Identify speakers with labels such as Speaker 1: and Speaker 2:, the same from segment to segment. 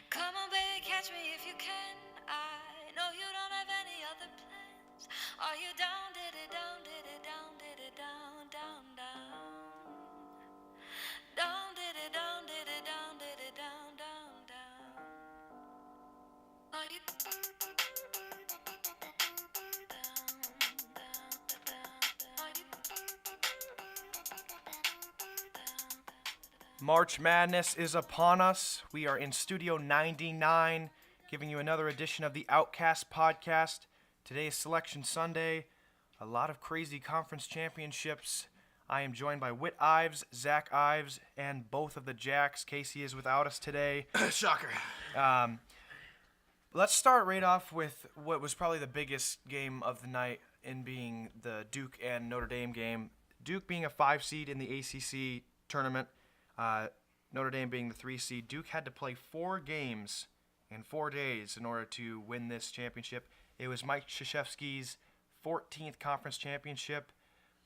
Speaker 1: Come on, baby, catch me if you can. I know you don't have any other plans. Are you down, did it, down, did it, down, did it, down, down, down? Down, did it, down, did it, down, did it, down, down, down. Are you down, down, down? Are you
Speaker 2: March Madness is upon us. We are in Studio 99, giving you another edition of the Outcasts podcast. Today is Selection Sunday. A lot of crazy conference championships. I am joined by Whit Ives, Zach Ives, and both of the Jacks. Casey is without us today.
Speaker 3: Shocker.
Speaker 2: Let's start right off with what was probably the biggest game of the night in being the Duke and Notre Dame game. Duke being a 5 seed in the ACC tournament, Notre Dame being the 3 seed. Duke had to play 4 games in 4 days in order to win this championship. It was Mike Krzyzewski's 14th conference championship.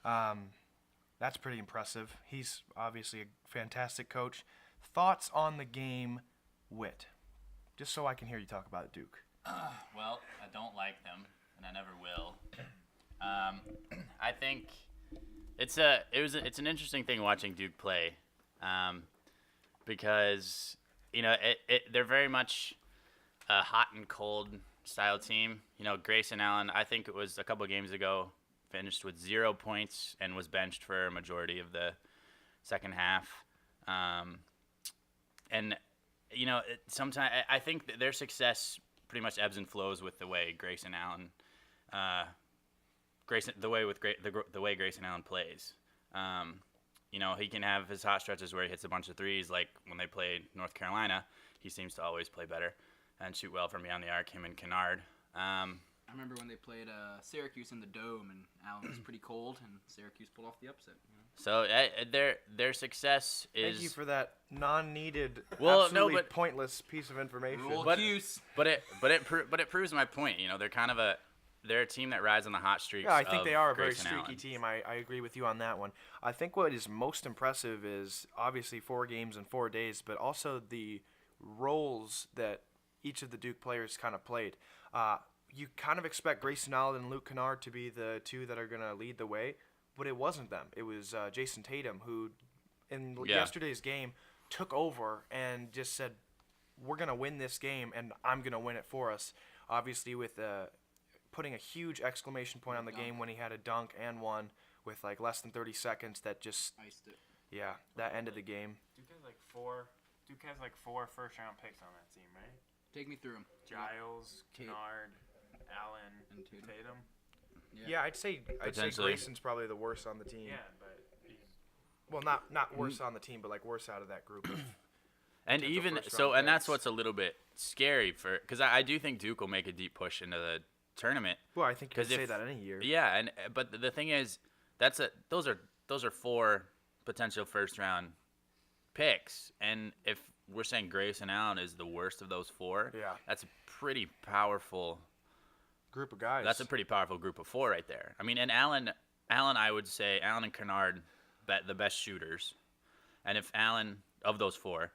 Speaker 2: That's pretty impressive. He's obviously a fantastic coach. Thoughts on the game, Whit? Just so I can hear you talk about Duke.
Speaker 4: Well, I don't like them, and I never will. I think it's an interesting thing watching Duke play, because they're very much a hot and cold style team. Grayson Allen, I think it was a couple of games ago, finished with 0 points and was benched for a majority of the second half, and. Sometimes I think that their success pretty much ebbs and flows with the way Grayson Allen, the way Grayson Allen plays. He can have his hot stretches where he hits a bunch of threes, like when they played North Carolina. He seems to always play better and shoot well from beyond the arc. Him and Kennard.
Speaker 3: I remember when they played Syracuse in the Dome, and Allen was pretty cold, and Syracuse pulled off the upset.
Speaker 4: So their success is.
Speaker 2: Thank you for that non-needed, pointless piece of information.
Speaker 4: But it proves my point. They're a team that rides on the hot streaks.
Speaker 2: Yeah, I think they are a very
Speaker 4: Grayson
Speaker 2: streaky
Speaker 4: Allen.
Speaker 2: team. I agree with you on that one. I think what is most impressive is obviously 4 games in 4 days, but also the roles that each of the Duke players kind of played. You kind of expect Grayson Allen and Luke Kennard to be the two that are going to lead the way, but it wasn't them. It was Jason Tatum who, in yesterday's game, took over and just said, we're going to win this game, and I'm going to win it for us. Obviously, with putting a huge exclamation point on the game when he had a dunk and one with like less than 30 seconds that just
Speaker 3: iced it.
Speaker 2: Yeah, that ended the game.
Speaker 5: Duke has like four first-round picks on that team, right?
Speaker 3: Take me through them.
Speaker 5: Giles, Kennard, Allen,
Speaker 3: and Tatum.
Speaker 2: Yeah, I'd say Grayson's probably the worst on the team.
Speaker 5: Yeah, but he's
Speaker 2: well, not worse on the team, but like worse out of that group.
Speaker 4: And even so, and that's what's a little bit scary because I do think Duke will make a deep push into the tournament.
Speaker 2: Well, I think you can say that any year.
Speaker 4: Yeah, but the thing is, those are 4 potential first-round picks, and if we're saying Grayson Allen is the worst of those 4, that's a pretty powerful
Speaker 2: group of guys.
Speaker 4: That's a pretty powerful group of 4 right there. I mean, and Allen, I would say Allen and Kennard, the best shooters, and if Allen of those 4,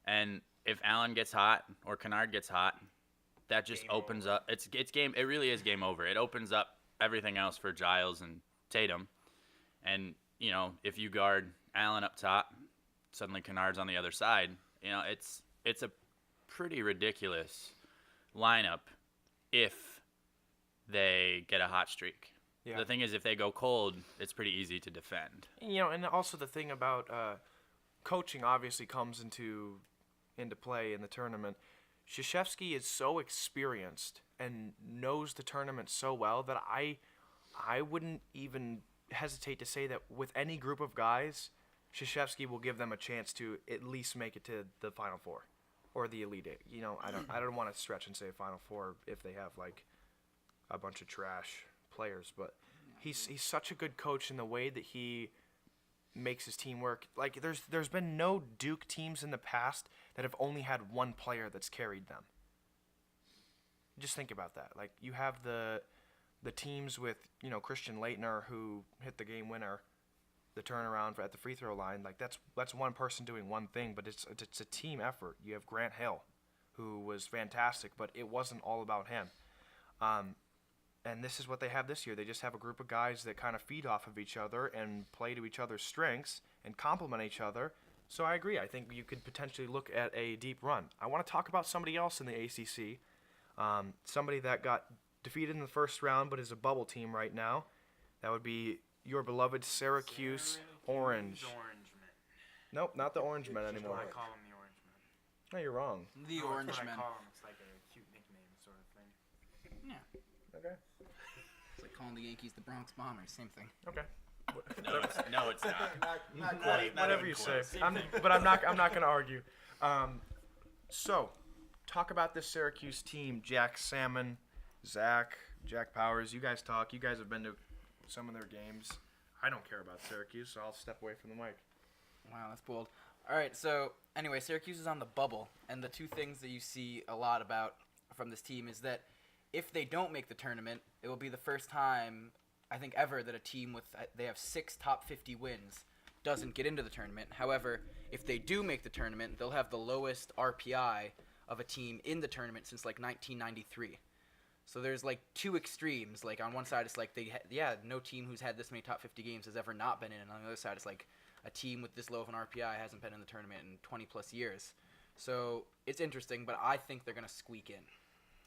Speaker 4: and if Allen gets hot or Kennard gets hot, that just opens up. It's game. It really is game over. It opens up everything else for Giles and Tatum, and if you guard Allen up top, suddenly Kennard's on the other side. It's a pretty ridiculous lineup if they get a hot streak. Yeah. The thing is, if they go cold, it's pretty easy to defend.
Speaker 2: And also the thing about coaching obviously comes into play in the tournament. Krzyzewski is so experienced and knows the tournament so well that I wouldn't even hesitate to say that with any group of guys, Krzyzewski will give them a chance to at least make it to the Final Four or the Elite Eight. I don't want to stretch and say Final Four if they have like a bunch of trash players, but he's such a good coach in the way that he makes his team work. Like there's been no Duke teams in the past that have only had one player that's carried them. Just think about that. Like you have the teams with Christian Laettner who hit the game winner, the turnaround at the free throw line. Like that's one person doing one thing, but it's a team effort. You have Grant Hill, who was fantastic, but it wasn't all about him. And this is what they have this year. They just have a group of guys that kind of feed off of each other and play to each other's strengths and complement each other. So I agree. I think you could potentially look at a deep run. I want to talk about somebody else in the ACC, somebody that got defeated in the first round but is a bubble team right now. That would be your beloved Syracuse Orange. Nope, not the Orange Men anymore.
Speaker 5: I call them the Orange Men.
Speaker 2: No, you're wrong.
Speaker 3: The
Speaker 5: No,
Speaker 3: Orange
Speaker 5: that's what
Speaker 3: Men.
Speaker 5: I call them. It's like a cute nickname sort of thing.
Speaker 3: Yeah.
Speaker 2: Okay.
Speaker 3: It's like calling the Yankees the Bronx Bombers. Same thing.
Speaker 2: Okay.
Speaker 4: No, it's not.
Speaker 2: Not
Speaker 4: quite. Not
Speaker 2: Whatever
Speaker 4: even
Speaker 2: you
Speaker 4: close.
Speaker 2: say. I'm not going to argue. So, talk about this Syracuse team. Jack Salmon, Zach, Jack Powers. You guys talk. You guys have been to some of their games. I don't care about Syracuse, so I'll step away from the mic.
Speaker 3: Wow, that's bold. All right, so anyway, Syracuse is on the bubble, and the two things that you see a lot about from this team is that if they don't make the tournament, it will be the first time, I think, ever that a team with they have 6 top 50 wins doesn't get into the tournament. However, if they do make the tournament, they'll have the lowest RPI of a team in the tournament since like 1993. So there's like two extremes. Like on one side, it's like no team who's had this many top 50 games has ever not been in, and on the other side, it's like a team with this low of an RPI hasn't been in the tournament in 20 plus years. So it's interesting, but I think they're gonna squeak in.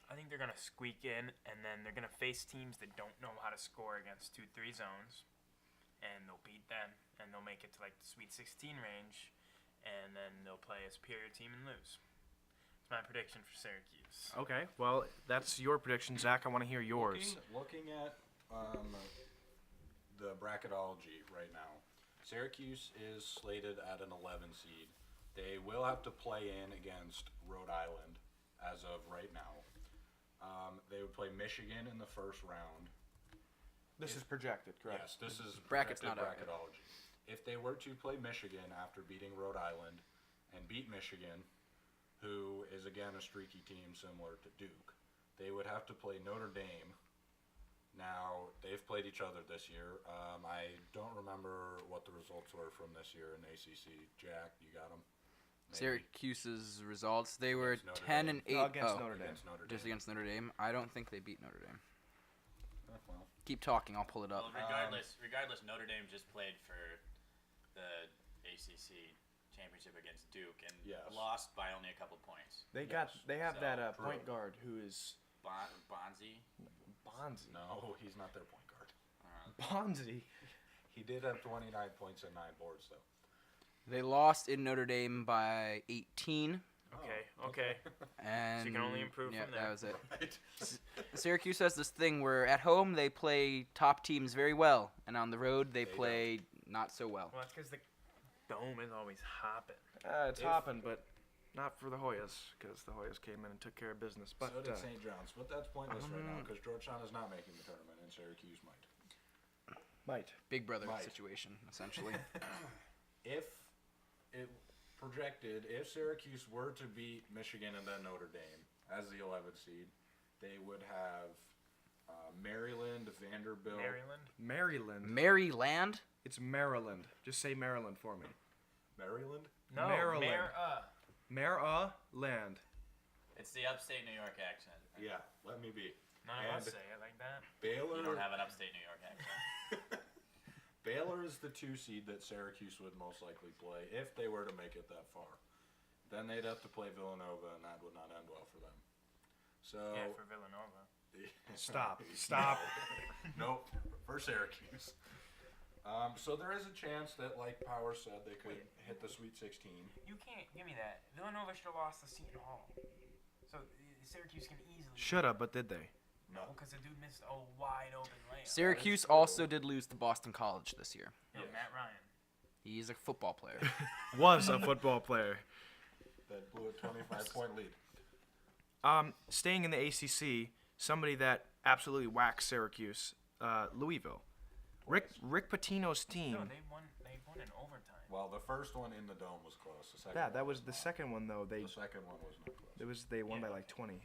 Speaker 5: I think they're going to squeak in, and then they're going to face teams that don't know how to score against 2-3 zones, and they'll beat them, and they'll make it to like the Sweet 16 range, and then they'll play a superior team and lose. It's my prediction for Syracuse.
Speaker 2: Okay, well, that's your prediction, Zach. I want to hear yours.
Speaker 6: Looking at the bracketology right now, Syracuse is slated at an 11 seed. They will have to play in against Rhode Island as of right now. They would play Michigan in the first round.
Speaker 2: This is projected, correct?
Speaker 6: Yes, this is
Speaker 3: Bracket's
Speaker 6: projected
Speaker 3: not out yet.
Speaker 6: bracketology. If they were to play Michigan after beating Rhode Island and beat Michigan, who is again a streaky team similar to Duke, they would have to play Notre Dame. Now, they've played each other this year. I don't remember what the results were from this year in ACC. Jack, you got them?
Speaker 3: Syracuse's results, they were
Speaker 6: Against Notre
Speaker 3: 10
Speaker 6: Dame.
Speaker 3: and 8.
Speaker 2: No, against
Speaker 3: oh,
Speaker 2: Notre Dame.
Speaker 6: Against Notre
Speaker 3: just
Speaker 6: Dame.
Speaker 3: against Notre Dame. I don't think they beat Notre Dame.
Speaker 6: Well,
Speaker 3: Keep talking, I'll pull it
Speaker 4: Well,
Speaker 3: up.
Speaker 4: regardless, Notre Dame just played for the ACC championship against Duke and
Speaker 6: Yes.
Speaker 4: lost by only a couple points.
Speaker 2: They have
Speaker 4: So,
Speaker 2: that point guard who is
Speaker 4: Bonzi.
Speaker 2: Bonzi.
Speaker 6: no, he's not their point guard.
Speaker 2: Bonzi.
Speaker 6: He did have 29 points and 9 boards, though.
Speaker 3: They lost in Notre Dame by 18.
Speaker 5: Okay.
Speaker 3: And
Speaker 5: So you can only improve
Speaker 3: yeah,
Speaker 5: from there.
Speaker 3: that was it.
Speaker 6: Right.
Speaker 3: Syracuse has this thing where at home they play top teams very well, and on the road they
Speaker 6: They
Speaker 3: play not so well.
Speaker 5: Well, that's because the dome is always hopping.
Speaker 2: It's hopping, but not for the Hoyas, because the Hoyas came in and took care of business. But
Speaker 6: So did St. John's, but that's pointless right now because Georgetown is not making the tournament, and Syracuse might.
Speaker 2: might.
Speaker 3: Big brother
Speaker 6: Right.
Speaker 3: situation, essentially.
Speaker 6: If it projected, if Syracuse were to beat Michigan and then Notre Dame as the 11th seed, they would have Maryland, Vanderbilt.
Speaker 2: Maryland.
Speaker 3: Maryland?
Speaker 2: It's Maryland. Just say Maryland for me.
Speaker 6: Maryland?
Speaker 5: No,
Speaker 2: Maryland. Maryland.
Speaker 4: It's the upstate New York accent.
Speaker 6: Yeah, let me be.
Speaker 5: None of us
Speaker 6: And
Speaker 5: say it like that.
Speaker 6: Baylor.
Speaker 4: You don't have an upstate New York accent.
Speaker 6: Baylor is the 2 seed that Syracuse would most likely play if they were to make it that far. Then they'd have to play Villanova, and that would not end well for them. So
Speaker 5: Yeah, for Villanova.
Speaker 2: Stop.
Speaker 6: Nope, for Syracuse. So there is a chance that, like Power said, they could hit the Sweet 16.
Speaker 5: You can't give me that. Villanova should have lost to Seton Hall. So Syracuse can easily.
Speaker 2: Should have, but did they?
Speaker 5: No, because the dude missed a wide open layup.
Speaker 3: Syracuse also did lose to Boston College this year.
Speaker 5: Yo, Matt Ryan.
Speaker 3: He's a football player.
Speaker 2: Was a football player.
Speaker 6: That blew a 25-point lead.
Speaker 2: Staying in the ACC, somebody that absolutely whacks Syracuse, Louisville. Rick Pitino's team.
Speaker 5: No, they won in overtime.
Speaker 6: Well, the first one in the dome was close. The second
Speaker 2: Yeah,
Speaker 6: one
Speaker 2: that was the
Speaker 6: not.
Speaker 2: second one though.
Speaker 6: The second one was not close.
Speaker 2: They won by like 20.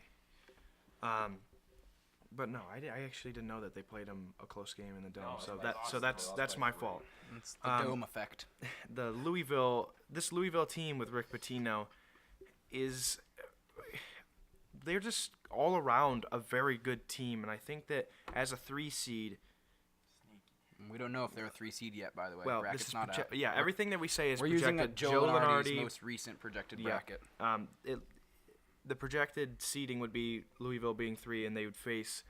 Speaker 2: But no, I actually didn't know that they played them a close game in the dome.
Speaker 5: No,
Speaker 2: So
Speaker 5: they
Speaker 2: that
Speaker 5: lost.
Speaker 2: so that's
Speaker 6: They lost
Speaker 2: that's
Speaker 6: by
Speaker 2: my
Speaker 6: 3.
Speaker 2: fault.
Speaker 3: It's the dome effect.
Speaker 2: This Louisville team with Rick Pitino is they're just all around a very good team, and I think that as a 3 seed,
Speaker 3: We don't know if they're a 3 seed yet, by the way.
Speaker 2: well,
Speaker 3: Bracket's
Speaker 2: this is
Speaker 3: not out.
Speaker 2: yeah, everything that we say is
Speaker 3: We're
Speaker 2: projected.
Speaker 3: using Joe Lenardi's most recent projected bracket.
Speaker 2: The projected seeding would be Louisville being 3, and they would face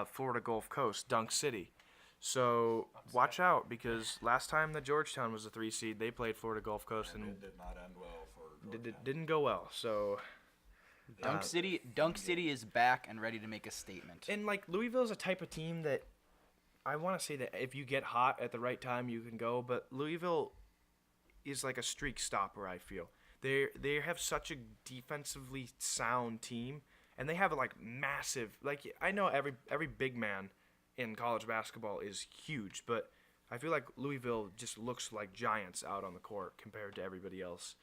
Speaker 2: Florida Gulf Coast, Dunk City. So watch out, because last time that Georgetown was a 3 seed, they played Florida Gulf Coast and
Speaker 6: it did not end well for Georgetown.
Speaker 2: didn't go well. So
Speaker 3: Dunk City is back and ready to make a statement.
Speaker 2: and like Louisville's a type of team that I want to say that if you get hot at the right time, you can go. But Louisville is like a streak stopper. I feel they have such a defensively sound team, and they have like massive. Like I know every big man in college basketball is huge, but I feel like Louisville just looks like giants out on the court compared to everybody else.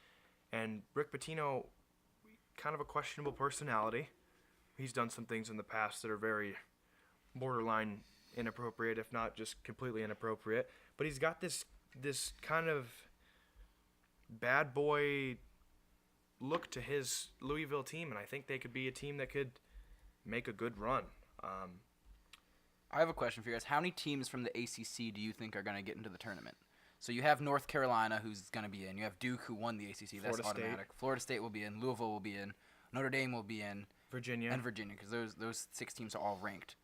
Speaker 2: And Rick Pitino, kind of a questionable personality. He's done some things in the past that are very borderline inappropriate, if not just completely inappropriate. But he's got this kind of bad boy look to his Louisville team, and I think they could be a team that could make a good run.
Speaker 3: I have a question for you guys. How many teams from the ACC do you think are going to get into the tournament? So you have North Carolina, who's going to be in. You have Duke, who won the ACC. That's
Speaker 2: Florida
Speaker 3: automatic.
Speaker 2: State.
Speaker 3: Florida State will be in. Louisville will be in. Notre Dame will be in.
Speaker 2: Virginia.
Speaker 3: And Virginia, because those 6 teams are all ranked.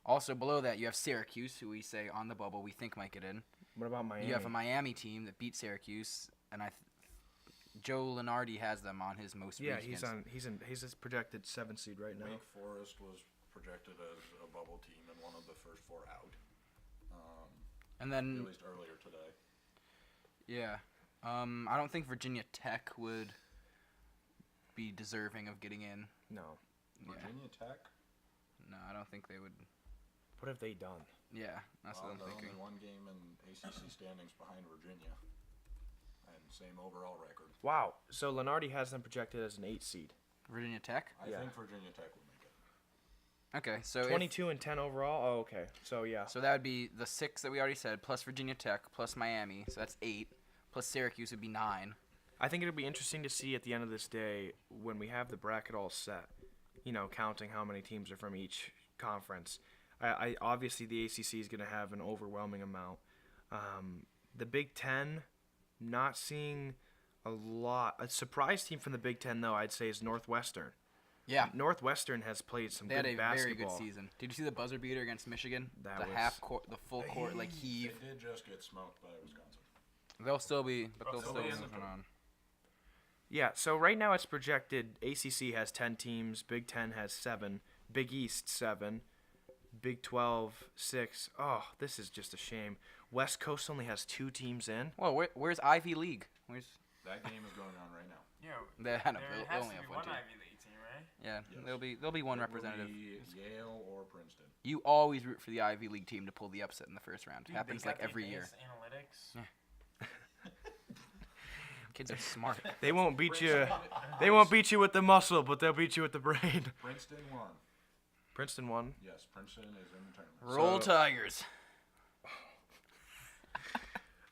Speaker 3: Also, below that, you have Syracuse, who we say on the bubble we think might get in.
Speaker 2: What about Miami?
Speaker 3: You have a Miami team that beat Syracuse, and Joe Lenardi has them on his most
Speaker 2: Yeah,
Speaker 3: recent.
Speaker 2: he's a projected 7 seed right now.
Speaker 6: Wake Forest was projected as a bubble team and one of the first 4 out.
Speaker 3: And then,
Speaker 6: At least earlier today.
Speaker 3: yeah, I don't think Virginia Tech would be deserving of getting in.
Speaker 2: No.
Speaker 3: Yeah.
Speaker 6: Virginia Tech?
Speaker 3: No, I don't think they would.
Speaker 2: What have they done?
Speaker 3: Yeah, that's what I'm
Speaker 6: They're
Speaker 3: thinking.
Speaker 6: only 1 game in ACC standings behind Virginia. And same overall record.
Speaker 2: Wow. So Lenardi has them projected as an 8 seed.
Speaker 3: Virginia Tech?
Speaker 6: I
Speaker 2: Yeah.
Speaker 6: think Virginia Tech will make it.
Speaker 3: Okay, so
Speaker 2: 22 and 10 overall. Oh, okay. So yeah.
Speaker 3: so that would be the 6 that we already said, plus Virginia Tech, plus Miami, so that's 8. Plus Syracuse would be 9.
Speaker 2: I think it'll be interesting to see at the end of this day when we have the bracket all set. You know, counting how many teams are from each conference. I obviously the ACC is going to have an overwhelming amount. The Big Ten, not seeing a lot. A surprise team from the Big Ten, though, I'd say is Northwestern.
Speaker 3: Yeah,
Speaker 2: Northwestern has played some
Speaker 3: they
Speaker 2: good
Speaker 3: had a
Speaker 2: basketball.
Speaker 3: very good season. Did you see the buzzer beater against Michigan?
Speaker 2: That
Speaker 3: the
Speaker 2: was-
Speaker 3: half court, the full court, like
Speaker 6: They
Speaker 3: heave.
Speaker 6: did just get smoked by Wisconsin.
Speaker 3: They'll still be, but they'll
Speaker 5: They'll
Speaker 3: still
Speaker 5: be
Speaker 3: be
Speaker 5: in the
Speaker 3: moving on.
Speaker 2: Yeah, so right now it's projected ACC has 10 teams, Big 10 has 7, Big East 7, Big 12 6. Oh, this is just a shame. West Coast only has 2 teams in.
Speaker 3: Well, where's Ivy League? Where's
Speaker 6: That game is going on right now.
Speaker 5: Yeah,
Speaker 3: I know,
Speaker 5: there
Speaker 3: they
Speaker 5: has
Speaker 3: only
Speaker 5: to
Speaker 3: have
Speaker 5: be
Speaker 3: one
Speaker 5: one
Speaker 3: team.
Speaker 5: Ivy League team, right?
Speaker 3: Yeah,
Speaker 6: Yes.
Speaker 3: there'll be one
Speaker 6: It will
Speaker 3: representative.
Speaker 6: be Yale or Princeton.
Speaker 3: You always root for the Ivy League team to pull the upset in the first round.
Speaker 5: Dude,
Speaker 3: Happens
Speaker 5: they
Speaker 3: like
Speaker 5: got the
Speaker 3: every year.
Speaker 5: advanced Analytics.
Speaker 3: Yeah. Kids are smart.
Speaker 2: They won't beat you. They won't beat you with the muscle, but they'll beat you with the brain.
Speaker 6: Princeton won.
Speaker 2: Princeton won.
Speaker 6: Yes, Princeton is in the tournament.
Speaker 3: Roll
Speaker 2: So-
Speaker 3: Tigers.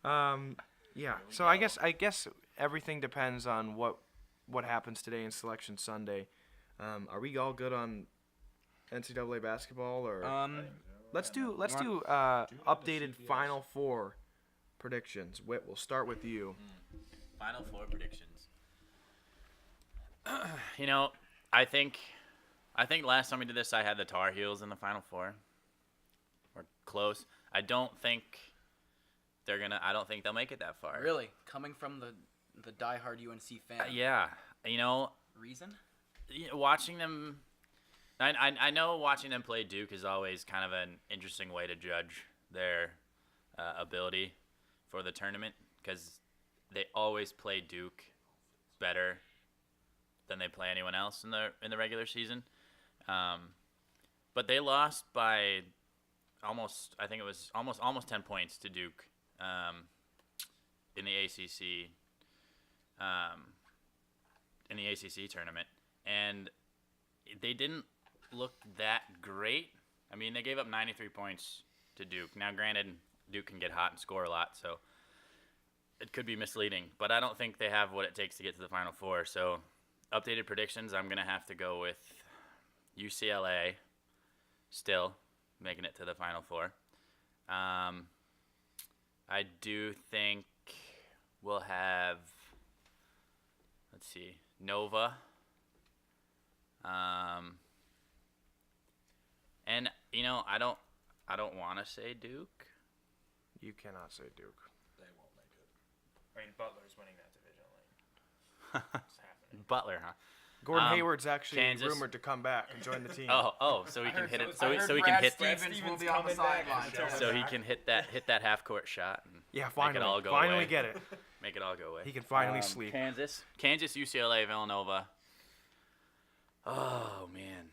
Speaker 2: Yeah. So I guess everything depends on what happens today in Selection Sunday. Are we all good on NCAA basketball, or let's do updated
Speaker 6: CPS.
Speaker 2: Final Four predictions. Whit, we'll start with you.
Speaker 4: Final 4 predictions. You know, I think last time we did this, I had the Tar Heels in the Final 4. We're close. I don't think they'll make it that far.
Speaker 3: Really? Coming from the diehard UNC fan.
Speaker 4: Yeah. You know,
Speaker 3: Reason?
Speaker 4: watching them. I know watching them play Duke is always kind of an interesting way to judge their ability for the tournament, because they always play Duke better than they play anyone else in the regular season. But they lost by almost 10 points to Duke in the ACC tournament, and they didn't look that great. I mean, they gave up 93 points to Duke. Now, granted, Duke can get hot and score a lot, so it could be misleading, but I don't think they have what it takes to get to the Final Four. So, updated predictions, I'm going to have to go with UCLA still making it to the Final Four. I do think we'll have, let's see, Nova. And I don't want to say Duke.
Speaker 2: You cannot say Duke.
Speaker 6: They won't make it.
Speaker 5: I mean, Butler's winning that division lane. It's happening.
Speaker 4: Butler, huh?
Speaker 2: Gordon Hayward's actually
Speaker 4: Kansas.
Speaker 2: rumored to come back and join the team.
Speaker 4: So he can hit it.
Speaker 3: I heard
Speaker 4: So he
Speaker 3: Brad
Speaker 4: can hit.
Speaker 3: Stevens will be on the sideline.
Speaker 4: So he can hit that half court shot. And
Speaker 2: Yeah,
Speaker 4: Make
Speaker 2: finally.
Speaker 4: it all go
Speaker 2: finally
Speaker 4: away.
Speaker 2: get it.
Speaker 4: Make it all go away.
Speaker 2: He can finally sleep.
Speaker 4: Kansas, UCLA, Villanova. Oh man.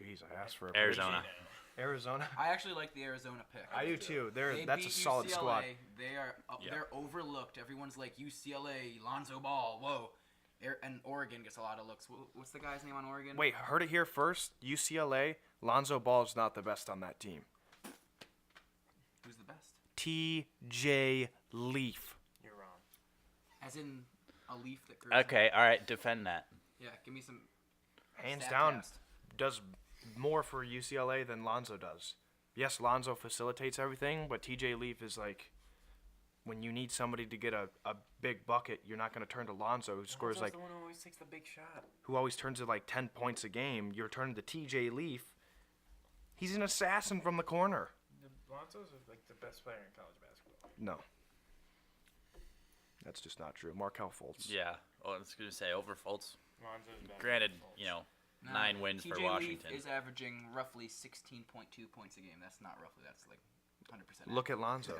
Speaker 2: Jeez, I asked for a
Speaker 4: Arizona.
Speaker 2: Arizona.
Speaker 3: I actually like the Arizona pick.
Speaker 2: I do too.
Speaker 3: They
Speaker 2: That's a
Speaker 3: beat
Speaker 2: solid
Speaker 3: UCLA.
Speaker 2: squad.
Speaker 3: They're overlooked. Everyone's like UCLA, Lonzo Ball. Whoa. And Oregon gets a lot of looks. What's the guy's name on Oregon?
Speaker 2: Wait, heard it here first. UCLA, Lonzo Ball's not the best on that team.
Speaker 3: Who's the best?
Speaker 2: TJ Leaf.
Speaker 5: You're wrong.
Speaker 3: As in a leaf that grows.
Speaker 4: Okay, all right, defend that.
Speaker 3: Yeah, give me some.
Speaker 2: Hands
Speaker 3: Stat
Speaker 2: down,
Speaker 3: cast.
Speaker 2: does more for UCLA than Lonzo does. Yes, Lonzo facilitates everything, but TJ Leaf is like, when you need somebody to get a big bucket, you're not going to turn to Lonzo, who scores
Speaker 5: Lonzo's
Speaker 2: like,
Speaker 5: the one who always takes the big shot.
Speaker 2: who always turns to like 10 points a game. You're turning to TJ Leaf. He's an assassin from the corner.
Speaker 5: Lonzo's like the best player in college basketball.
Speaker 2: No. That's just not true. Markelle Fultz.
Speaker 4: Yeah. Oh, I was gonna say over Fultz.
Speaker 5: Lonzo's better.
Speaker 4: Granted,
Speaker 5: than Fultz.
Speaker 4: 9 wins for
Speaker 3: TJ
Speaker 4: Washington.
Speaker 3: Leaf is averaging roughly 16.2 points a game. That's not roughly. That's like 100%.
Speaker 2: Look at Lonzo.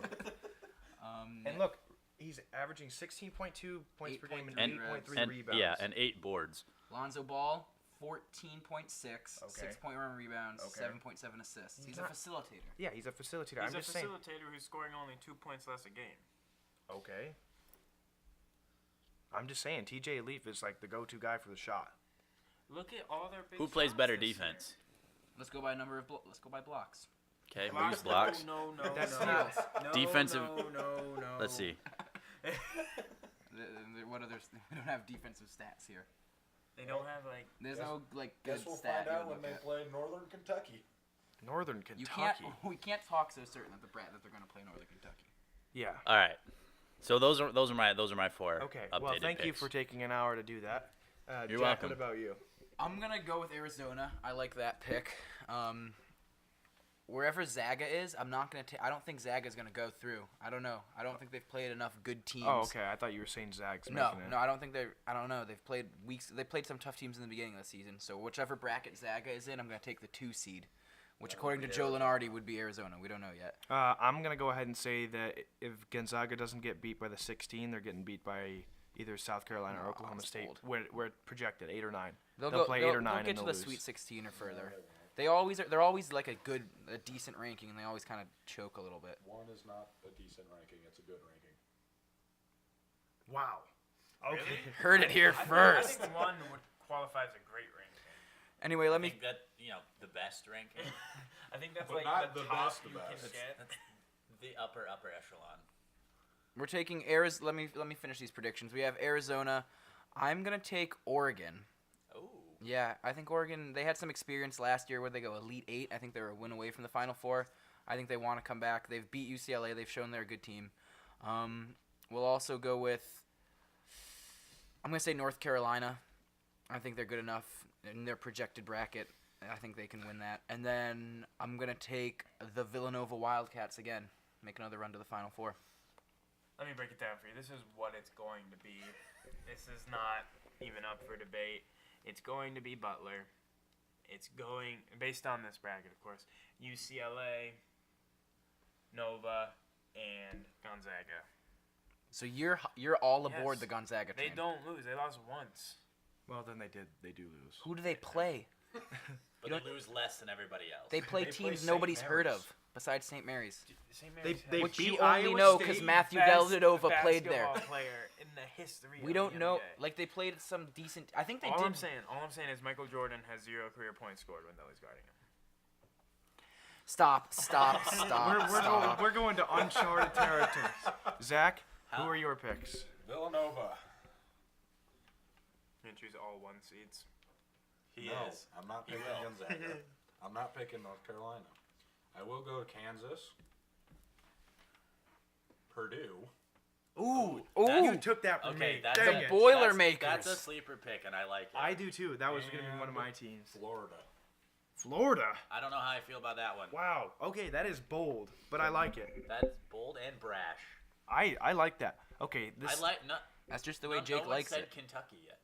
Speaker 2: And look, he's averaging 16.2 points per game and
Speaker 3: 8.3
Speaker 2: 8.3 rebounds.
Speaker 4: Yeah, and 8 boards.
Speaker 3: Lonzo Ball, 14.6,
Speaker 2: Okay.
Speaker 3: 6.1 rebounds,
Speaker 2: Okay.
Speaker 3: 7.7 assists. He's a
Speaker 2: not-
Speaker 3: facilitator.
Speaker 2: Yeah, he's a facilitator.
Speaker 5: He's
Speaker 2: I'm
Speaker 5: a
Speaker 2: just saying.
Speaker 5: facilitator who's scoring only 2 points less a game.
Speaker 2: Okay. I'm just saying, TJ Leaf is like the go-to guy for the shot.
Speaker 5: Look at all their big
Speaker 4: Who plays
Speaker 5: shots
Speaker 4: better
Speaker 5: this year.
Speaker 4: defense?
Speaker 3: Let's go by number of. Let's go by blocks.
Speaker 4: Okay, who use
Speaker 5: Blocks?
Speaker 4: blocks?
Speaker 5: No,
Speaker 2: That's
Speaker 5: no.
Speaker 2: not-
Speaker 4: Defensive-
Speaker 5: No.
Speaker 4: Let's see.
Speaker 3: What others? We don't have defensive stats here.
Speaker 5: They don't have like.
Speaker 3: There's
Speaker 6: Guess-
Speaker 3: no like good
Speaker 6: Guess we'll
Speaker 3: stat.
Speaker 6: find
Speaker 3: you
Speaker 6: out
Speaker 3: would
Speaker 6: when
Speaker 3: look
Speaker 6: they
Speaker 3: at.
Speaker 6: play Northern Kentucky.
Speaker 2: Northern
Speaker 3: You
Speaker 2: Kentucky.
Speaker 3: can't. We can't talk so certain that they're going to play Northern Kentucky.
Speaker 2: Yeah.
Speaker 4: All right. So those are my 4
Speaker 2: Okay.
Speaker 4: updated
Speaker 2: Well, thank you
Speaker 4: picks.
Speaker 2: for taking an hour to do that.
Speaker 4: You're
Speaker 2: Jack,
Speaker 4: welcome.
Speaker 2: What about you?
Speaker 3: I'm gonna go with Arizona. I like that pick. Wherever Zaga is, I'm not gonna take. I don't think Zaga's gonna go through. I don't know. I don't think they've played enough good teams.
Speaker 2: Oh, okay. I thought you were saying Zag's
Speaker 3: No,
Speaker 2: making it.
Speaker 3: no, I don't think they're. I don't know. They've played weeks. They played some tough teams in the beginning of the season. So whichever bracket Zaga is in, I'm gonna take the 2 seed, which according to Joe Lenardi would be Arizona. We don't know yet.
Speaker 2: I'm going to go ahead and say that if Gonzaga doesn't get beat by the 16, they're getting beat by either South Carolina or
Speaker 3: No,
Speaker 2: Oklahoma
Speaker 3: it's
Speaker 2: State.
Speaker 3: bold.
Speaker 2: We're projected 8 or 9.
Speaker 3: They'll
Speaker 2: play 8 or 9
Speaker 3: They'll get
Speaker 2: and
Speaker 3: to
Speaker 2: they'll
Speaker 3: the
Speaker 2: lose.
Speaker 3: Sweet 16 or further. They're always like a decent ranking, and they always kind of choke a little bit.
Speaker 6: 1 is not a decent ranking; it's a good ranking.
Speaker 2: Wow. Okay.
Speaker 3: Heard it here
Speaker 5: I
Speaker 3: first.
Speaker 5: think 1 would qualify as a great ranking.
Speaker 3: Anyway, let
Speaker 4: I
Speaker 3: me.
Speaker 4: think that the best ranking,
Speaker 5: I think that's
Speaker 6: But
Speaker 5: like
Speaker 6: not
Speaker 5: the
Speaker 6: the
Speaker 5: top
Speaker 6: best
Speaker 5: you
Speaker 6: of
Speaker 5: can
Speaker 6: best.
Speaker 5: get.
Speaker 4: the upper echelon.
Speaker 3: We're taking Arizona. Let me finish these predictions. We have Arizona. I'm gonna take Oregon.
Speaker 4: Oh.
Speaker 3: Yeah, I think Oregon. They had some experience last year where they go Elite 8. I think they were a win away from the Final Four. I think they want to come back. They've beat UCLA. They've shown they're a good team. We'll also go with. I'm gonna say North Carolina. I think they're good enough in their projected bracket. I think they can win that. And then I'm gonna take the Villanova Wildcats again. Make another run to the Final Four.
Speaker 5: Let me break it down for you. This is what it's going to be. This is not even up for debate. It's going to be Butler. It's going, based on this bracket, of course, UCLA, Nova, and Gonzaga.
Speaker 3: So you're all aboard
Speaker 5: Yes.
Speaker 3: the Gonzaga
Speaker 5: They
Speaker 3: train.
Speaker 5: don't lose. They lost once.
Speaker 2: Well, then they do lose.
Speaker 3: Who do they play?
Speaker 4: But they lose less than everybody else.
Speaker 3: They play
Speaker 6: They play
Speaker 3: teams
Speaker 6: St.
Speaker 3: nobody's heard
Speaker 6: Mary's.
Speaker 3: of besides St. Mary's.
Speaker 5: St.
Speaker 2: They
Speaker 5: Mary's
Speaker 2: they
Speaker 5: has
Speaker 3: Which
Speaker 2: beat
Speaker 3: you only
Speaker 2: Iowa
Speaker 3: know
Speaker 2: State.
Speaker 3: because Matthew
Speaker 5: best
Speaker 3: Dellavedova played there.
Speaker 5: basketball player in the history
Speaker 3: We
Speaker 5: of
Speaker 3: don't
Speaker 5: the
Speaker 3: know.
Speaker 5: NBA.
Speaker 3: Like they played some decent. I think they
Speaker 5: all
Speaker 3: did.
Speaker 5: I'm saying is Michael Jordan has 0 career points scored when Delly's guarding him.
Speaker 3: Stop!
Speaker 2: We're going to uncharted territory. Zach, who are your picks?
Speaker 6: Villanova.
Speaker 5: You choose all 1 seeds.
Speaker 4: He
Speaker 6: No,
Speaker 4: is.
Speaker 6: I'm not
Speaker 4: He
Speaker 6: picking
Speaker 4: will.
Speaker 6: Gonzaga. I'm not picking North Carolina. I will go to Kansas. Purdue.
Speaker 2: Ooh,
Speaker 3: Ooh.
Speaker 2: you took that from
Speaker 4: Okay,
Speaker 2: me.
Speaker 4: that's
Speaker 2: Dang
Speaker 3: the
Speaker 2: it.
Speaker 3: Boilermakers.
Speaker 4: That's a sleeper pick, and I like it.
Speaker 2: I do too. That was going to be one of
Speaker 6: And
Speaker 2: my teams.
Speaker 6: Florida.
Speaker 2: Florida.
Speaker 4: I don't know how I feel about that one.
Speaker 2: Wow. Okay, that is bold, but I like it.
Speaker 4: That's bold and brash.
Speaker 2: I like that. Okay, this.
Speaker 4: I like. No,
Speaker 3: That's just the way
Speaker 4: no
Speaker 3: Jake
Speaker 4: one
Speaker 3: likes
Speaker 4: said
Speaker 3: it.
Speaker 4: Kentucky yet.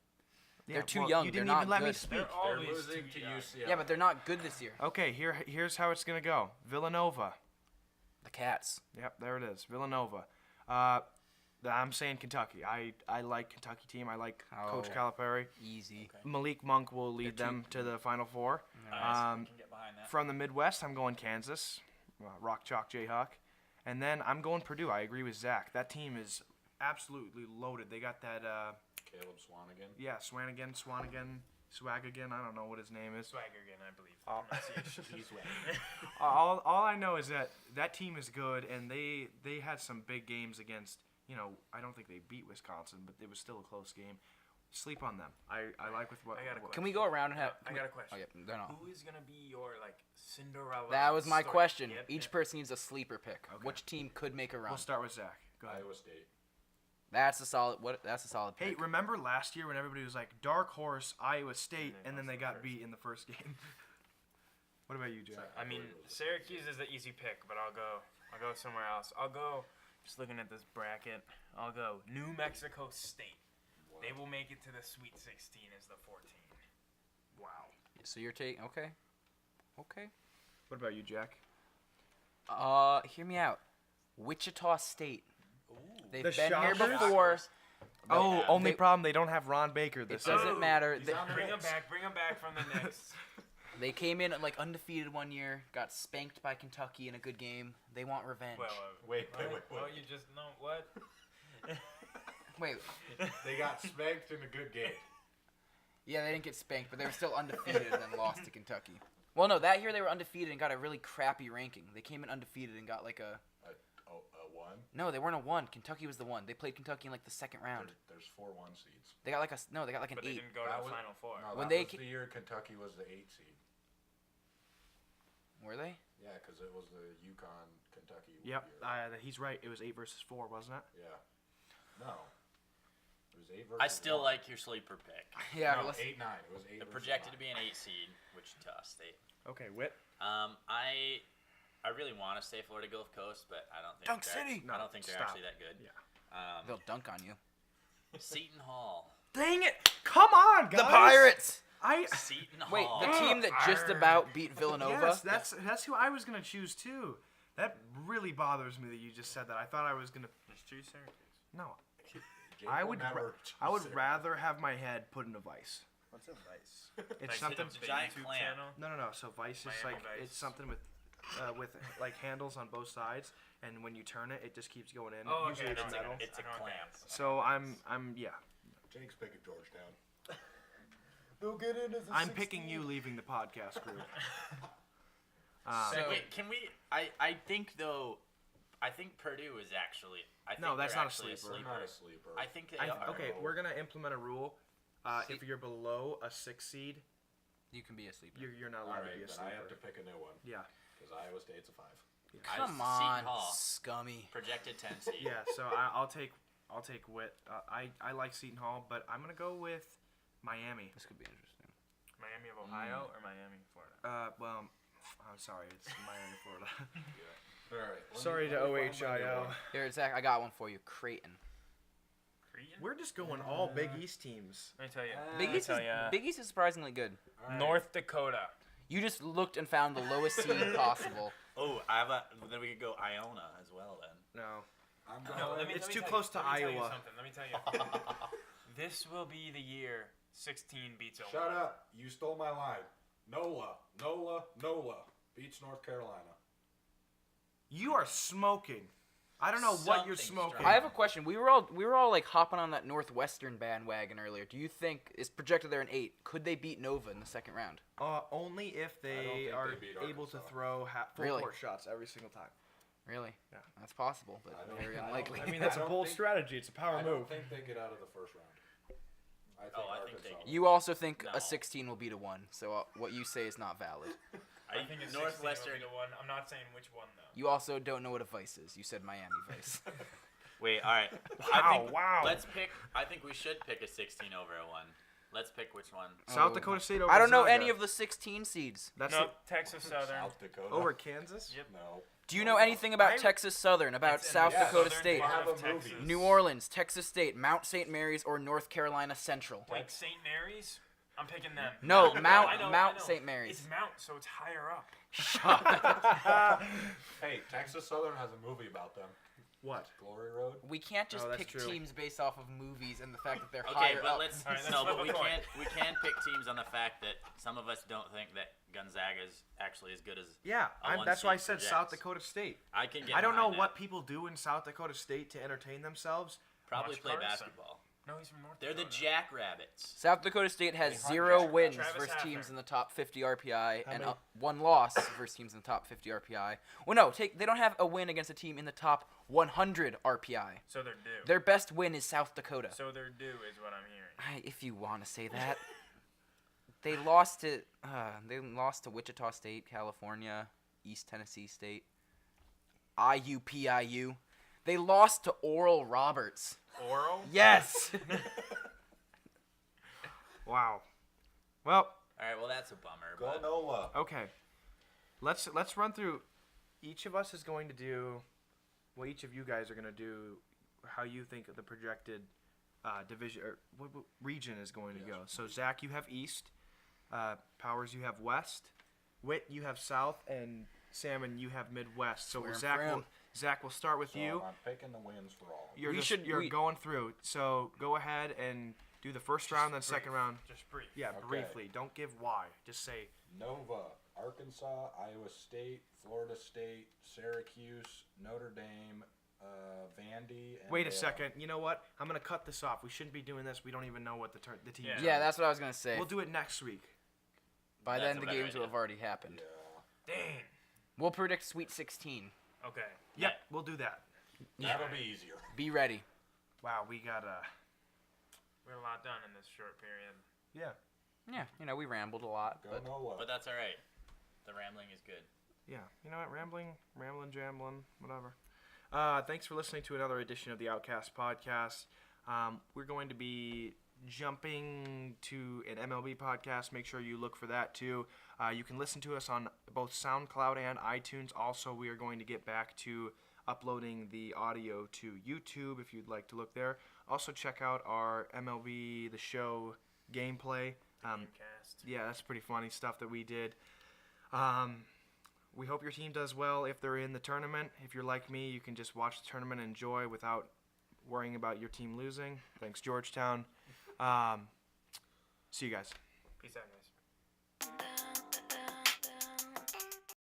Speaker 2: yeah,
Speaker 3: they're too
Speaker 2: well,
Speaker 3: young,
Speaker 2: You
Speaker 3: they're
Speaker 2: didn't
Speaker 3: not
Speaker 2: even let me
Speaker 3: good.
Speaker 2: speak.
Speaker 5: They're
Speaker 6: They're
Speaker 5: always
Speaker 6: losing
Speaker 5: too
Speaker 6: to
Speaker 5: young.
Speaker 6: UCLA.
Speaker 3: Yeah, but they're not good this year.
Speaker 2: Okay, here's how it's gonna go. Villanova.
Speaker 3: The Cats.
Speaker 2: Yep, there it is. Villanova. I'm saying Kentucky. I like Kentucky team. I like Coach
Speaker 3: Oh.
Speaker 2: Calipari.
Speaker 3: Easy.
Speaker 2: Malik Monk will lead
Speaker 3: They're
Speaker 2: them to the Final Four.
Speaker 4: Nice. We can get behind that.
Speaker 2: From the Midwest, I'm going Kansas. Rock Chalk Jayhawk. And then I'm going Purdue. I agree with Zach. That team is absolutely loaded. They got that,
Speaker 6: Caleb Swanigan.
Speaker 2: yeah, Swanigan, Swagagan. I don't know what his name is.
Speaker 5: Swaggergan, I believe.
Speaker 2: Oh.
Speaker 5: Pronunciation.
Speaker 2: All I know is that team is good, and they had some big games against, I don't think they beat Wisconsin, but it was still a close game. Sleep on them. I like with what.
Speaker 5: I got a
Speaker 3: Can we go around and have?
Speaker 5: I got a question.
Speaker 3: Oh, yeah, they're not.
Speaker 5: Who is gonna be your Cinderella?
Speaker 3: That was my
Speaker 5: story?
Speaker 3: question.
Speaker 5: Yep,
Speaker 3: Each
Speaker 5: yep.
Speaker 3: person needs a sleeper pick.
Speaker 2: Okay.
Speaker 3: Which team could make a run?
Speaker 2: We'll start with Zach. Go ahead.
Speaker 6: Iowa State.
Speaker 3: That's a solid. That's a solid
Speaker 2: Hey,
Speaker 3: pick.
Speaker 2: remember last year when everybody was like dark horse Iowa State, and then they got
Speaker 5: first.
Speaker 2: beat in the first game? What about you, Jack?
Speaker 5: I mean, Syracuse is the easy pick, but I'll go somewhere else. I'll go. Just looking at this bracket, I'll go New Mexico State. They will make it to the Sweet 16 as the 14.
Speaker 2: Wow.
Speaker 3: So you're taking okay. Okay.
Speaker 2: What about you, Jack?
Speaker 3: Hear me out. Wichita State. They've
Speaker 2: The
Speaker 3: been here
Speaker 2: Shockers?
Speaker 3: before.
Speaker 2: Oh,
Speaker 4: yeah.
Speaker 2: only
Speaker 3: They-
Speaker 2: problem they don't have Ron Baker
Speaker 3: It
Speaker 2: this year.
Speaker 3: doesn't matter.
Speaker 6: He's
Speaker 3: They,
Speaker 6: on the
Speaker 5: Bring them
Speaker 6: Knicks.
Speaker 5: back. Bring them back from the Knicks.
Speaker 3: they came in like undefeated one year, got spanked by Kentucky in a good game. They want revenge.
Speaker 5: Well,
Speaker 6: Wait.
Speaker 5: Well, you just know what?
Speaker 3: Wait.
Speaker 6: They got spanked in a good game.
Speaker 3: Yeah, they didn't get spanked, but they were still undefeated and then lost to Kentucky. Well, no, that year they were undefeated and got a really crappy ranking. They came in undefeated and got like a.
Speaker 6: A one.
Speaker 3: No, they weren't a 1. Kentucky was the 1. They played Kentucky in like the second round.
Speaker 6: There's 4 1 seeds.
Speaker 3: They got like a no. They got like an
Speaker 5: But they
Speaker 3: 8.
Speaker 5: didn't go to
Speaker 6: That
Speaker 5: the
Speaker 6: was-
Speaker 5: Final Four.
Speaker 6: No,
Speaker 3: When
Speaker 6: that
Speaker 3: they
Speaker 6: was
Speaker 3: ca-
Speaker 6: the year Kentucky was the 8 seed.
Speaker 3: Were they?
Speaker 6: Yeah, because it was the UConn Kentucky.
Speaker 2: Yep,
Speaker 6: Year.
Speaker 2: he's right. It was 8 versus 4, wasn't it?
Speaker 6: Yeah. No. It was 8 versus.
Speaker 4: I still
Speaker 6: 1.
Speaker 4: like your sleeper pick.
Speaker 3: Yeah.
Speaker 6: No,
Speaker 3: let's-
Speaker 6: 8-9. It was 8.
Speaker 4: They're
Speaker 6: versus
Speaker 4: projected to
Speaker 6: 9.
Speaker 4: be an 8 seed, Wichita State.
Speaker 2: Okay, Whit.
Speaker 4: I really want to say Florida Gulf Coast, but I don't think
Speaker 3: Dunk
Speaker 4: they're-
Speaker 3: City!
Speaker 4: I don't think they're
Speaker 2: Stop.
Speaker 4: actually that good.
Speaker 2: Yeah.
Speaker 3: They'll dunk on you.
Speaker 4: Seton Hall.
Speaker 2: Dang it! Come on, guys.
Speaker 3: The Pirates.
Speaker 4: Seton
Speaker 3: Wait,
Speaker 4: Hall.
Speaker 3: the team that just about beat Villanova.
Speaker 2: Yes, that's who I was gonna choose too. That really bothers me that you just said that. I thought I was gonna.
Speaker 5: Just choose Syracuse.
Speaker 2: No,
Speaker 6: Jake
Speaker 2: I
Speaker 6: will
Speaker 2: would.
Speaker 6: never
Speaker 2: I would
Speaker 6: choose it.
Speaker 2: rather have my head put in a vice.
Speaker 5: What's a vice?
Speaker 2: It's something.
Speaker 5: The
Speaker 4: giant
Speaker 5: YouTube
Speaker 4: clam.
Speaker 5: channel.
Speaker 2: No. So vice is
Speaker 5: Miami
Speaker 2: like
Speaker 5: Vice.
Speaker 2: it's something with like handles on both sides, and when you turn it, it just keeps going in.
Speaker 5: Oh,
Speaker 2: Usually
Speaker 5: okay.
Speaker 2: it's
Speaker 5: I know
Speaker 2: metal.
Speaker 5: what that is.
Speaker 4: It's a
Speaker 5: I know what
Speaker 4: clamp.
Speaker 5: that is.
Speaker 2: So I'm yeah.
Speaker 6: Jake's picking Georgetown. They'll get into the
Speaker 2: I'm picking you leaving the podcast group.
Speaker 3: So-
Speaker 4: Wait, can we? I think though. I think Purdue is actually. I think
Speaker 2: No, that's
Speaker 4: they're
Speaker 2: not a
Speaker 4: actually
Speaker 2: sleeper.
Speaker 6: They're not a sleeper.
Speaker 4: I think they are.
Speaker 2: Okay, we're gonna implement a rule.
Speaker 3: See-
Speaker 2: If you're below a 6 seed,
Speaker 3: You can be a sleeper.
Speaker 2: you're not
Speaker 6: All
Speaker 2: allowed
Speaker 6: right,
Speaker 2: to be a
Speaker 6: then
Speaker 2: sleeper.
Speaker 6: I have to pick a new one
Speaker 2: Yeah.
Speaker 6: because Iowa State's a 5.
Speaker 3: Come
Speaker 4: Seton
Speaker 3: on,
Speaker 4: Hall.
Speaker 3: scummy.
Speaker 4: Projected 10 seed.
Speaker 2: Yeah, so I'll take Whit. I like Seton Hall, but I'm gonna go with Miami.
Speaker 3: This could be interesting.
Speaker 5: Miami of Ohio or Miami, Florida?
Speaker 2: Well, I'm sorry, it's Miami, Florida.
Speaker 6: All right. let me-
Speaker 2: Sorry to
Speaker 6: let me find my new
Speaker 2: OHIO.
Speaker 6: one.
Speaker 3: Here, Zach, I got one for you. Creighton.
Speaker 5: Creighton?
Speaker 2: We're just going all Big East teams.
Speaker 5: Let me tell you.
Speaker 3: Big
Speaker 5: Let me
Speaker 3: East,
Speaker 5: tell
Speaker 3: is,
Speaker 5: ya.
Speaker 3: Big East is surprisingly good.
Speaker 6: All right.
Speaker 5: North Dakota.
Speaker 3: You just looked and found the lowest seed possible.
Speaker 4: Oh, I have a. Then we could go Iona as well. Then.
Speaker 2: No.
Speaker 6: I'm
Speaker 5: No,
Speaker 6: going.
Speaker 2: It's
Speaker 5: let me
Speaker 2: too
Speaker 5: tell
Speaker 2: close
Speaker 5: you,
Speaker 2: to
Speaker 5: let me tell you
Speaker 2: Iowa.
Speaker 5: something. Let me tell you. This will be the year 16 beats Ohio.
Speaker 6: Shut up! You stole my line. NOLA beats North Carolina.
Speaker 2: You are smoking. I don't know what you're
Speaker 4: Something's
Speaker 2: smoking.
Speaker 4: strong.
Speaker 3: I have a question. We were all like hopping on that Northwestern bandwagon earlier. Do you think it's projected they're an 8? Could they beat Nova in the second round?
Speaker 2: Only if
Speaker 6: I don't
Speaker 2: they
Speaker 6: think
Speaker 2: are
Speaker 6: they beat
Speaker 2: able to
Speaker 6: Arkansas.
Speaker 2: throw full
Speaker 3: Really?
Speaker 2: court shots every single time.
Speaker 3: Really?
Speaker 2: Yeah.
Speaker 3: That's possible, but
Speaker 6: I don't-
Speaker 3: very
Speaker 6: I don't
Speaker 3: unlikely.
Speaker 6: think-
Speaker 2: I mean, that's
Speaker 6: I
Speaker 2: a
Speaker 6: don't
Speaker 2: bold
Speaker 6: think-
Speaker 2: strategy. It's a power
Speaker 6: I
Speaker 2: move.
Speaker 6: don't think they get out of the first round. I think
Speaker 4: Oh, I think
Speaker 6: Arkansas.
Speaker 4: they-
Speaker 3: You also think
Speaker 4: No.
Speaker 3: a 16 will beat a 1, so what you say is not valid.
Speaker 5: I think it's
Speaker 4: Northwestern.
Speaker 5: the one. I'm not saying which one though.
Speaker 3: You also don't know what a Vice is. You said Miami Vice.
Speaker 4: Wait, all right.
Speaker 2: Wow.
Speaker 4: Let's pick. I think we should pick a 16 over a 1. Let's pick which one.
Speaker 2: South
Speaker 3: Oh.
Speaker 2: Dakota State over
Speaker 3: I don't know
Speaker 2: Zaga.
Speaker 3: any of the 16 seeds.
Speaker 2: That's
Speaker 5: No,
Speaker 2: it.
Speaker 5: Texas Southern.
Speaker 6: South Dakota.
Speaker 2: Over Kansas?
Speaker 5: Yep.
Speaker 6: No.
Speaker 3: Do you know anything about
Speaker 5: I-
Speaker 3: Texas Southern, about
Speaker 5: It's in
Speaker 3: South
Speaker 5: the
Speaker 3: Dakota
Speaker 5: southern
Speaker 3: State,
Speaker 5: part
Speaker 6: Have
Speaker 5: of
Speaker 6: a movie.
Speaker 5: Texas.
Speaker 3: New Orleans, Texas State, Mount St. Mary's, or North Carolina Central?
Speaker 5: Like St. Mary's? I'm picking them.
Speaker 3: No,
Speaker 5: I
Speaker 3: Mount
Speaker 5: know,
Speaker 3: Mount
Speaker 5: I know.
Speaker 3: St. Mary's.
Speaker 5: It's Mount, so it's higher up.
Speaker 6: Hey, Texas Southern has a movie about them.
Speaker 2: What?
Speaker 6: Glory Road.
Speaker 3: We can't just
Speaker 2: Oh, that's
Speaker 3: pick
Speaker 2: true.
Speaker 3: teams based off of movies and the fact that they're
Speaker 4: Okay,
Speaker 3: higher
Speaker 4: but
Speaker 3: up.
Speaker 4: let's
Speaker 5: All right, let's
Speaker 4: no,
Speaker 5: flip
Speaker 4: but
Speaker 5: a
Speaker 4: we
Speaker 5: coin.
Speaker 4: can't pick teams on the fact that some of us don't think that Gonzaga is actually as good as.
Speaker 2: Yeah,
Speaker 4: A one
Speaker 2: that's why I
Speaker 4: seed
Speaker 2: said
Speaker 4: projects.
Speaker 2: South Dakota State.
Speaker 4: I can get.
Speaker 2: I don't know
Speaker 4: behind
Speaker 2: what
Speaker 4: that.
Speaker 2: people do in South Dakota State to entertain themselves.
Speaker 4: Probably
Speaker 5: Watch
Speaker 4: play
Speaker 5: Carson.
Speaker 4: basketball.
Speaker 5: No, he's from North
Speaker 4: They're the
Speaker 5: Dakota.
Speaker 4: Jackrabbits.
Speaker 3: South Dakota State has
Speaker 6: Hey,
Speaker 3: 0
Speaker 6: Travis
Speaker 3: wins
Speaker 5: Travis
Speaker 3: versus teams
Speaker 5: Haffner.
Speaker 3: in the top 50 RPI
Speaker 2: How
Speaker 3: and
Speaker 2: many?
Speaker 3: 1 loss versus teams in the top 50 RPI. Well, no, they don't have a win against a team in the top 100 RPI.
Speaker 5: So they're due.
Speaker 3: Their best win is South Dakota.
Speaker 5: So they're due is what I'm hearing.
Speaker 3: If you want to say that. They lost to Wichita State, California, East Tennessee State, IUPIU. They lost to Oral Roberts.
Speaker 5: Oral?
Speaker 3: Yes.
Speaker 2: Wow. Well,
Speaker 4: All right, well that's a bummer.
Speaker 6: Go
Speaker 4: But
Speaker 6: Nola.
Speaker 2: okay. Let's run through. Each of us is going to do. Well, each of you guys are going to do how you think the projected division or what region is going to go. So Zach, you have East. Powers, you have West. Whit, you have South, and Salmon, you have Midwest. So
Speaker 3: Swear
Speaker 2: Zach,
Speaker 3: for
Speaker 2: will, Zach, we'll start with
Speaker 6: So
Speaker 2: you.
Speaker 6: I'm picking the wins for all.
Speaker 2: You're
Speaker 3: We
Speaker 2: going through. So go ahead and do the first round, then second round.
Speaker 5: Just brief.
Speaker 2: Yeah,
Speaker 6: Okay.
Speaker 2: briefly. Don't give why. Just say
Speaker 6: Nova, Arkansas, Iowa State, Florida State, Syracuse, Notre Dame, Vandy. And
Speaker 2: Wait a
Speaker 6: Baylor.
Speaker 2: second. You know what? I'm gonna cut this off. We shouldn't be doing this. We don't even know what the teams.
Speaker 5: Yeah.
Speaker 2: are.
Speaker 3: Yeah, that's what I was going to say.
Speaker 2: We'll do it next week.
Speaker 3: By
Speaker 4: That's
Speaker 3: then,
Speaker 4: a
Speaker 3: the
Speaker 4: better
Speaker 3: games will
Speaker 4: idea.
Speaker 3: have already happened.
Speaker 6: Yeah.
Speaker 5: Dang.
Speaker 3: We'll predict Sweet 16.
Speaker 5: Okay.
Speaker 2: Yep, we'll do that.
Speaker 6: That'll be easier.
Speaker 3: Be ready.
Speaker 2: Wow, we got
Speaker 5: We had a lot done in this short period.
Speaker 2: yeah,
Speaker 3: Yeah, we rambled a lot.
Speaker 6: Go
Speaker 3: But
Speaker 6: Nola.
Speaker 4: But that's all right. The rambling is good.
Speaker 2: yeah. You know what? Rambling, jambling, whatever. Thanks for listening to another edition of the Outcast podcast. We're going to be jumping to an MLB podcast. Make sure you look for that too. You can listen to us on both SoundCloud and iTunes. Also, we are going to get back to uploading the audio to YouTube if you'd like to look there. Also, check out our MLB The Show gameplay.
Speaker 5: Outcast.
Speaker 2: Yeah, that's pretty funny stuff that we did. We hope your team does well if they're in the tournament. If you're like me, you can just watch the tournament and enjoy without worrying about your team losing. Thanks, Georgetown. See you guys.
Speaker 5: Peace out, guys.